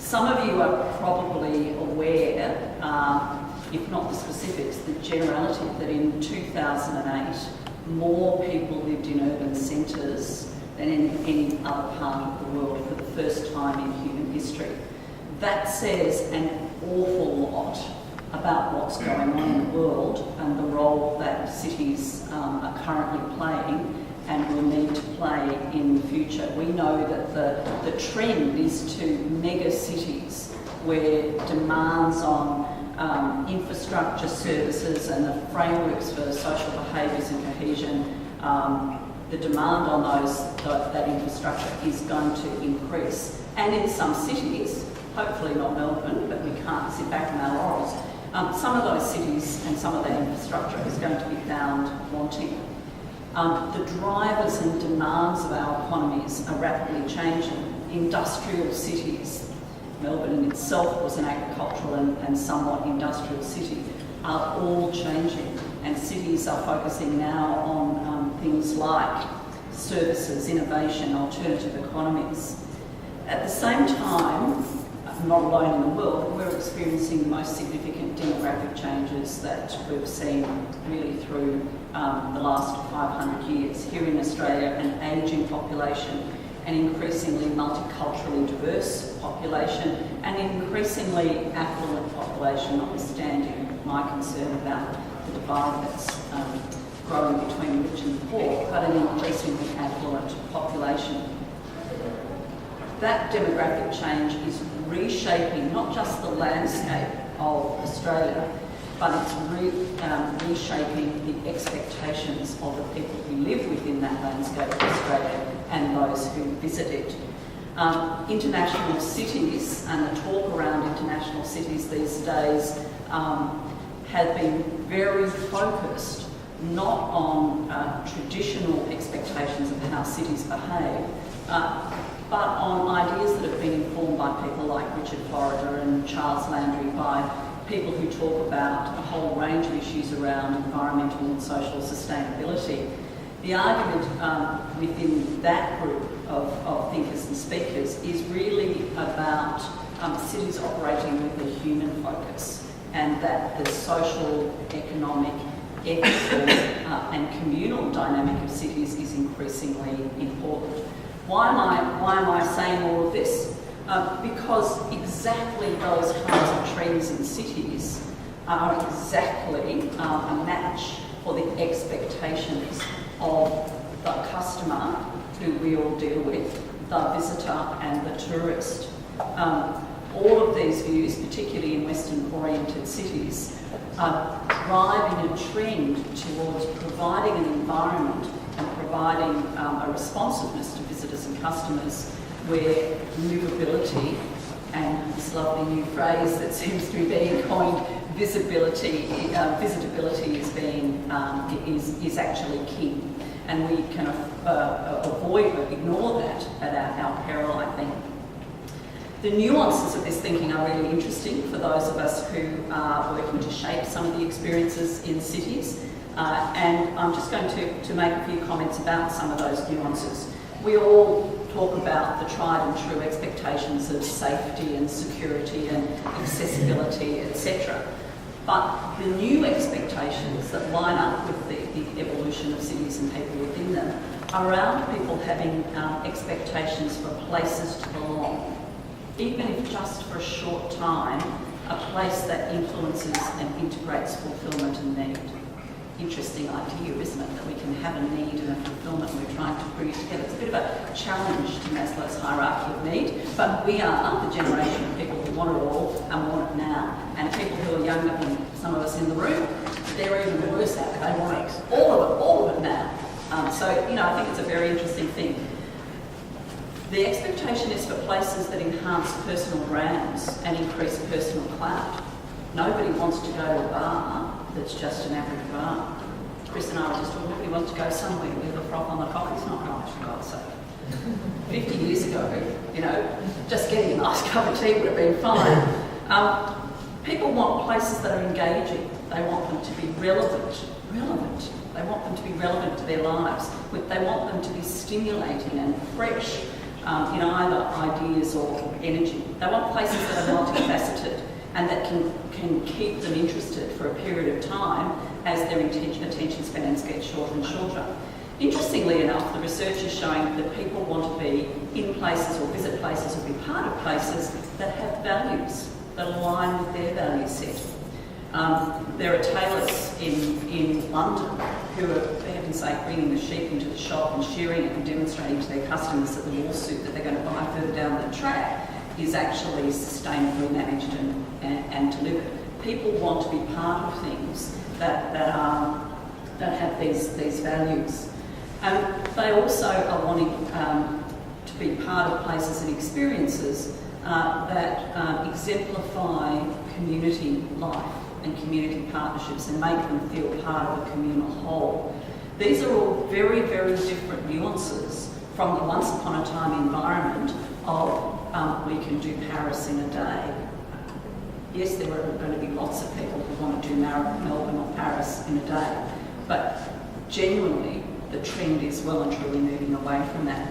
Some of you are probably aware, if not the specifics, the generality that in 2008 more people lived in urban centres than in any other part of the world for the first time in human history. That says an awful lot about what's going on in the world and the role that cities are currently playing and will need to play in the future. We know that the trend is to mega cities where demands on infrastructure services and the frameworks for social behaviours and cohesion, the demand on that infrastructure is going to increase. And in some cities, hopefully not Melbourne, but we can't sit back on our laurels, some of those cities and some of that infrastructure is going to be found wanting. The drivers and demands of our economies are rapidly changing. Industrial cities, Melbourne in itself was an agricultural and somewhat industrial city, are all changing, and cities are focusing now on things like services, innovation, alternative economies. At the same time, not alone in the world, we're experiencing the most significant demographic changes that we've seen really through the last 500 years. Here in Australia, an ageing population, an increasingly multiculturally diverse population, an increasingly affluent population, notwithstanding my concern about the divide that's growing between rich and poor, but an increasingly affluent population. That demographic change is reshaping not just the landscape of Australia, but it's reshaping the expectations of the people who live within that landscape of Australia and those who visit it. International cities and the talk around international cities these days have been very focused not on traditional expectations of how cities behave, but on ideas that have been informed by people like Richard Florida and Charles Landry, by people who talk about a whole range of issues around environmental and social sustainability. The argument within that group of thinkers and speakers is really about cities operating with a human focus, and that the social, economic, ethical and communal dynamic of cities is increasingly important. Why am I saying all of this? Because exactly those kinds of trends in cities are exactly a match for the expectations of the customer who we all deal with, the visitor and the tourist. All of these views, particularly in Western-oriented cities, are driving a trend towards providing an environment and providing a responsiveness to visitors and customers where movability and this lovely new phrase that seems to be being coined, visitability is actually key, and we can avoid or ignore that at our peril, I think. The nuances of this thinking are really interesting for those of us who are working to shape some of the experiences in cities. And I'm just going to make a few comments about some of those nuances. We all talk about the tried and true expectations of safety and security and accessibility, etc. But the new expectations that line up with the evolution of cities and people within them are around people having expectations for places to belong, even if just for a short time, a place that influences and integrates fulfilment and need. Interesting idea, isn't it, that we can have a need and a fulfilment and we're trying to bring it together. It's a bit of a challenge to Maslow's hierarchy of need, but we are the generation of people who want it all and want it now. And people who are younger than some of us in the room, they're even worse at it. They want it, all of it now. So, I think it's a very interesting thing. The expectation is for places that enhance personal brands and increase personal clout. Nobody wants to go to a bar that's just an average bar. Chris and I were just talking, nobody wants to go somewhere where the froth on the coffee's not nice, for God's sake. 50 years ago, just getting a nice cup of tea would have been fine. People want places that are engaging. They want them to be relevant. They want them to be relevant to their lives. They want them to be stimulating and fresh. in either ideas or energy. They want places that are multifaceted and that can keep them interested for a period of time as their attention spans get shorter and shorter. Interestingly enough, the research is showing that people want to be in places or visit places or be part of places that have values, that align with their value set. There are tailors in London who are, for heaven's sake, bringing the sheep into the shop and shearing it and demonstrating to their customers that the wool suit that they're going to buy further down the track is actually sustainably managed and delivered. People want to be part of things that have these values. They also are wanting to be part of places and experiences that exemplify community life and community partnerships and make them feel part of a communal whole. These are all very, very different nuances from the once upon a time environment of we can do Paris in a day. Yes, there are going to be lots of people who want to do Melbourne or Paris in a day, but genuinely the trend is well and truly moving away from that.